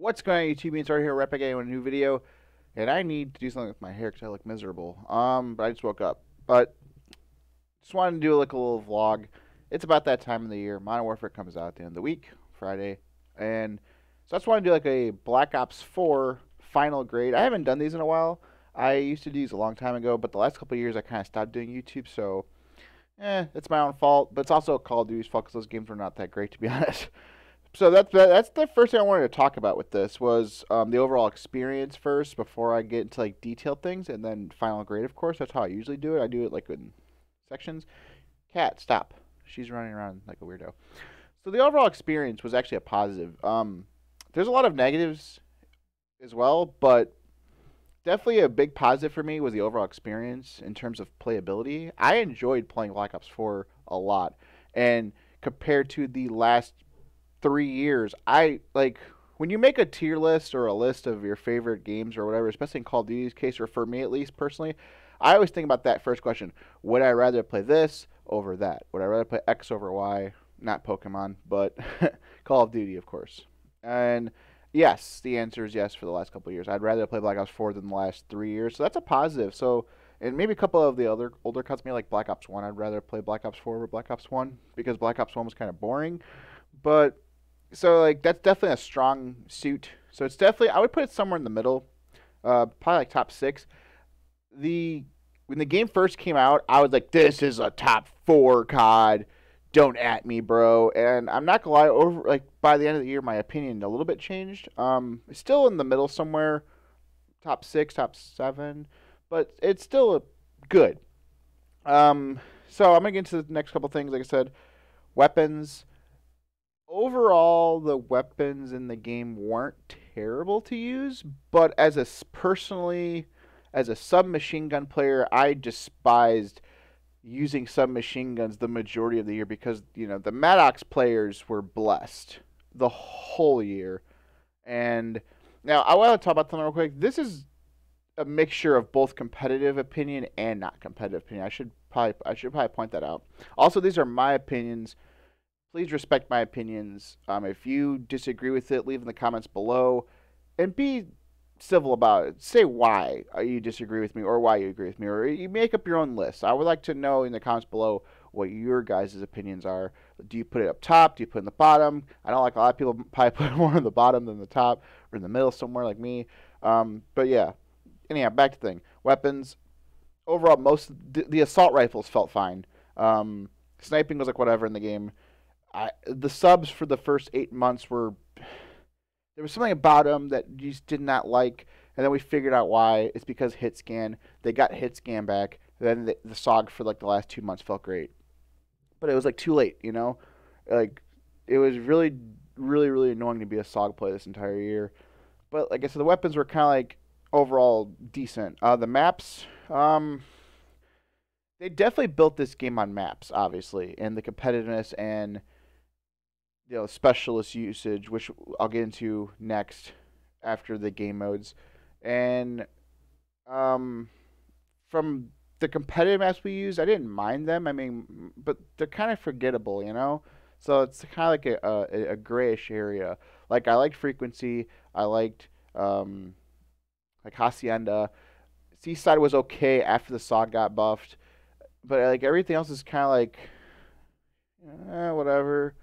What's going on, YouTube? It's Ordyh here, replicating with a new video, and I need to do something with my hair because I look miserable. But I just woke up. But just wanted to do like a little vlog. It's about that time of the year. Modern Warfare comes out at the end of the week, Friday, and so I just want to do like a Black Ops 4 final grade. I haven't done these in a while. I used to do these a long time ago, but the last couple of years I kind of stopped doing YouTube, so it's my own fault. But it's also Call of Duty's fault because those games were not that great, to be honest. So that's the first thing I wanted to talk about with this was the overall experience first before I get into like detailed things, and then final grade. Of course, that's how I usually do it. I do it like in sections. Cat, stop! She's running around like a weirdo. So the overall experience was actually a positive. There's a lot of negatives as well, but definitely a big positive for me was the overall experience in terms of playability. I enjoyed playing Black Ops 4 a lot, and compared to the last 3 years, I like when you make a tier list or a list of your favorite games or whatever, especially in Call of Duty's case, or for me at least personally, I always think about that first question: would I rather play this over that? Would I rather play X over Y? Not Pokemon, but Call of Duty, of course. And yes, the answer is yes for the last couple of years. I'd rather play Black Ops 4 than the last 3 years, so that's a positive. So, and maybe a couple of the other older cuts, maybe like Black Ops 1, I'd rather play Black Ops 4 over Black Ops 1 because Black Ops 1 was kind of boring. But so like that's definitely a strong suit. So it's definitely, I would put it somewhere in the middle, probably like top six. The When the game first came out, I was like, this is a top four COD. Don't at me, bro. And I'm not gonna lie, over like by the end of the year, my opinion a little bit changed. It's still in the middle somewhere, top six, top seven, but it's still good. So I'm gonna get into the next couple things. Like I said, weapons. Overall, the weapons in the game weren't terrible to use, but personally, as a submachine gun player, I despised using submachine guns the majority of the year because the Maddox players were blessed the whole year. And now I want to talk about something real quick. This is a mixture of both competitive opinion and not competitive opinion. I should probably point that out. Also, these are my opinions. Please respect my opinions. If you disagree with it, leave in the comments below, and be civil about it. Say why you disagree with me, or why you agree with me, or you make up your own list. I would like to know in the comments below what your guys' opinions are. Do you put it up top? Do you put it in the bottom? I know like a lot of people probably put it more in the bottom than the top, or in the middle somewhere like me. But yeah. Anyhow, back to the thing. Weapons. Overall, the assault rifles felt fine. Sniping was like whatever in the game. The subs for the first 8 months there was something about them that you just did not like, and then we figured out why. It's because hit scan. They got hit scan back. Then the SOG for like the last 2 months felt great, but it was like too late. Like it was really, really, really annoying to be a SOG play this entire year. But like I said, the weapons were kind of like overall decent. The maps, they definitely built this game on maps, obviously, and the competitiveness and specialist usage, which I'll get into next after the game modes. And from the competitive maps we use, I didn't mind them. I mean, but they're kind of forgettable. So it's kind of like a grayish area. Like I liked Frequency. I liked like Hacienda. Seaside was okay after the SOG got buffed, but like everything else is kind of like whatever.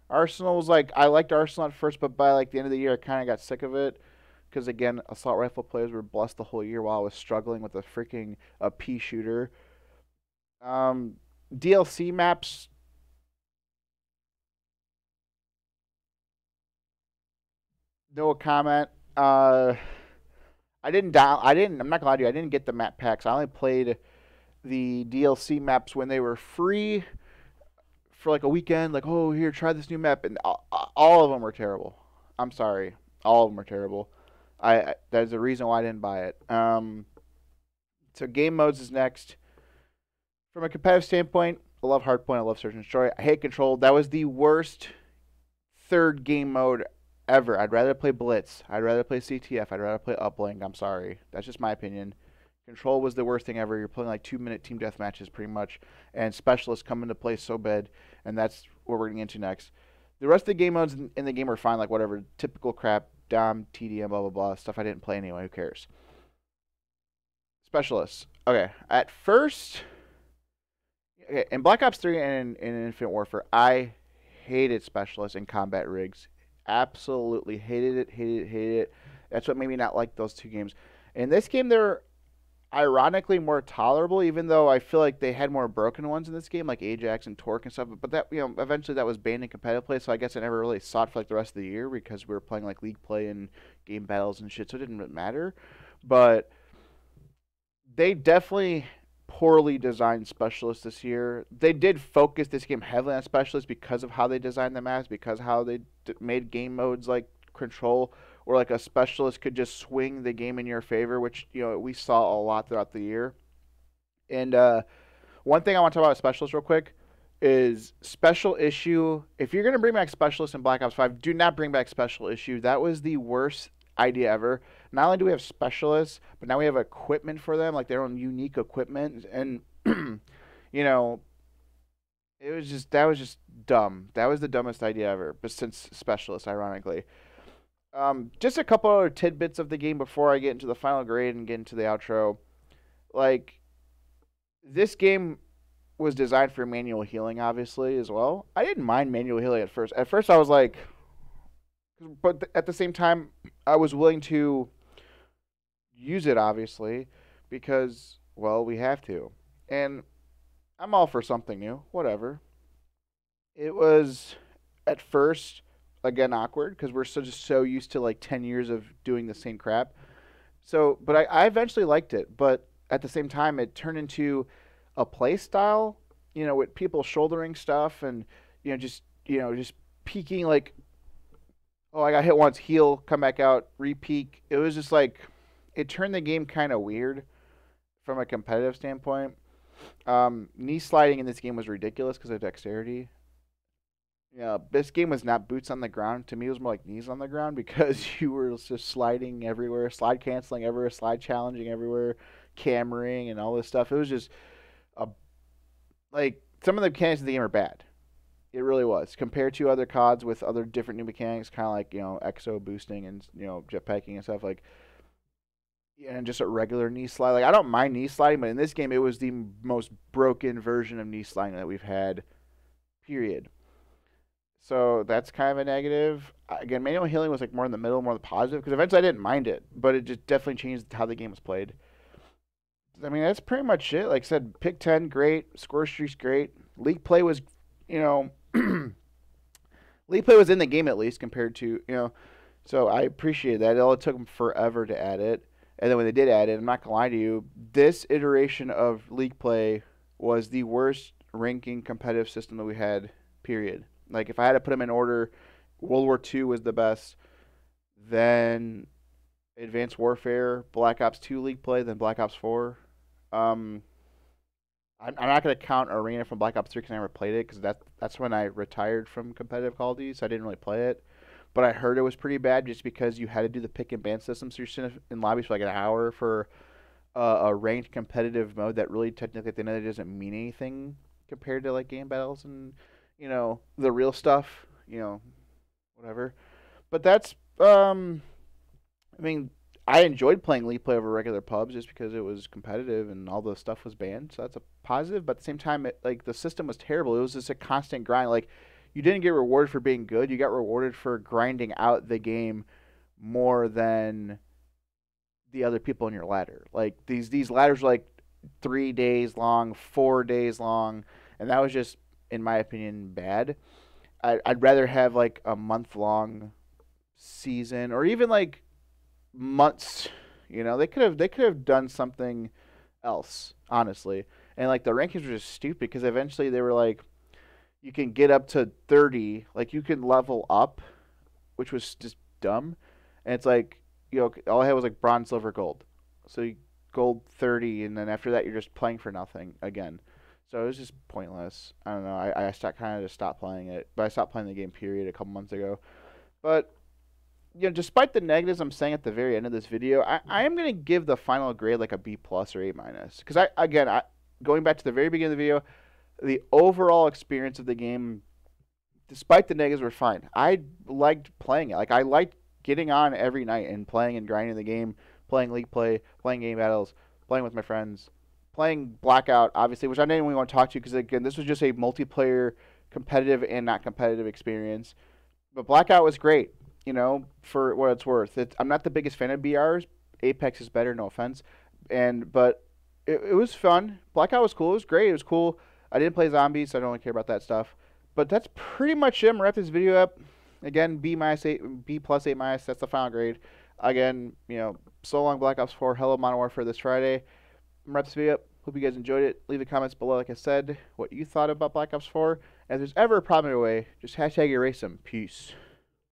Arsenal was like, I liked Arsenal at first, but by like the end of the year, I kind of got sick of it because again, assault rifle players were blessed the whole year while I was struggling with a freaking pea shooter. DLC maps. No comment. I didn't down. I didn't. I'm not gonna lie to you. I didn't get the map packs. I only played the DLC maps when they were free for like a weekend. Like, oh, here, try this new map, and all of them were terrible. I'm sorry, all of them were terrible. There's a reason why I didn't buy it. So game modes is next. From a competitive standpoint, I love Hardpoint. I love Search and Destroy. I hate Control. That was the worst third game mode ever. I'd rather play Blitz. I'd rather play CTF. I'd rather play Uplink. I'm sorry. That's just my opinion. Control was the worst thing ever. You're playing like 2-minute team death matches pretty much, and specialists come into play so bad, and that's what we're getting into next. The rest of the game modes in the game are fine, like whatever, typical crap. Dom, TDM, blah blah blah stuff I didn't play anyway. Who cares? Specialists. Okay, at first, okay, in Black Ops 3 and in Infinite Warfare, I hated specialists and combat rigs. Absolutely hated it, hated it, hated it. That's what made me not like those two games. In this game, they're ironically more tolerable, even though I feel like they had more broken ones in this game, like Ajax and Torque and stuff. But that, eventually that was banned in competitive play, so I guess I never really saw it for like the rest of the year because we were playing like league play and game battles and shit, so it didn't really matter. But they definitely poorly designed specialists this year. They did focus this game heavily on specialists because of how they designed the maps, because how they made game modes like control, or like a specialist could just swing the game in your favor, which we saw a lot throughout the year. And one thing I want to talk about specialists real quick is special issue. If you're gonna bring back specialists in Black Ops 5, do not bring back special issue. That was the worst idea ever. Not only do we have specialists, but now we have equipment for them, like their own unique equipment, and that was just dumb. That was the dumbest idea ever. But since specialists, ironically. Just a couple other tidbits of the game before I get into the final grade and get into the outro. Like, this game was designed for manual healing, obviously, as well. I didn't mind manual healing at first. At first, I was like, but at the same time, I was willing to use it, obviously, because, well, we have to. And I'm all for something new. Whatever. It was, at first, again, awkward because we're just so used to like 10 years of doing the same crap. So, but I eventually liked it. But at the same time, it turned into a play style, with people shouldering stuff and, just peeking like, oh, I got hit once, heal, come back out, re-peek. It was just like, it turned the game kind of weird from a competitive standpoint. Knee sliding in this game was ridiculous because of dexterity. Yeah, this game was not boots on the ground. To me, it was more like knees on the ground because you were just sliding everywhere, slide canceling everywhere, slide challenging everywhere, cammering and all this stuff. It was just like some of the mechanics of the game are bad. It really was compared to other CODs with other different new mechanics, kind of like exo boosting and jetpacking and stuff like. And just a regular knee slide. Like I don't mind knee sliding, but in this game, it was the most broken version of knee sliding that we've had. Period. So that's kind of a negative. Again, manual healing was like more in the middle, more the positive, because eventually I didn't mind it, but it just definitely changed how the game was played. I mean, that's pretty much it. Like I said, pick 10, great. Score streaks, great. League play was, league play was in the game at least compared to, so I appreciate that. It only took them forever to add it. And then when they did add it, I'm not going to lie to you, this iteration of league play was the worst ranking competitive system that we had, period. Like, if I had to put them in order, World War II was the best, then Advanced Warfare, Black Ops 2 League play, then Black Ops 4. I'm not going to count Arena from Black Ops 3 because I never played it, because that's when I retired from competitive Call of Duty, so I didn't really play it. But I heard it was pretty bad just because you had to do the pick and ban system, so you're sitting in lobbies for like an hour for a ranked competitive mode that really technically at the end of the day doesn't mean anything compared to like game battles and the real stuff, whatever. But that's, I mean, I enjoyed playing League Play over regular pubs just because it was competitive and all the stuff was banned. So that's a positive. But at the same time, the system was terrible. It was just a constant grind. Like, you didn't get rewarded for being good. You got rewarded for grinding out the game more than the other people in your ladder. Like, these ladders were like 3 days long, 4 days long, and that was just, in my opinion, bad. I'd rather have like a month-long season or even like months. They could have done something else, honestly. And like the rankings were just stupid because eventually they were like, you can get up to 30, like you can level up, which was just dumb. And it's like, all I had was like bronze, silver, gold. So you gold 30, and then after that you're just playing for nothing again. So it was just pointless. I don't know. I stopped playing it, but I stopped playing the game period a couple months ago. But despite the negatives I'm saying at the very end of this video, I am gonna give the final grade like a B plus or A minus. Because going back to the very beginning of the video, the overall experience of the game, despite the negatives, were fine. I liked playing it. Like I liked getting on every night and playing and grinding the game, playing league play, playing game battles, playing with my friends, playing Blackout, obviously, which I didn't even want to talk to you because, again, this was just a multiplayer, competitive and not competitive experience. But Blackout was great, for what it's worth. I'm not the biggest fan of BRs. Apex is better, no offense. But it was fun. Blackout was cool. It was great. It was cool. I didn't play zombies, so I don't really care about that stuff. But that's pretty much it. I'm gonna wrap this video up. Again, B-8, B+8-. That's the final grade. Again, so long Black Ops 4. Hello Modern Warfare this Friday. I'm gonna wrap this video up. Hope you guys enjoyed it. Leave the comments below, like I said, what you thought about Black Ops 4. And if there's ever a problem in your way, just hashtag erase them. Peace.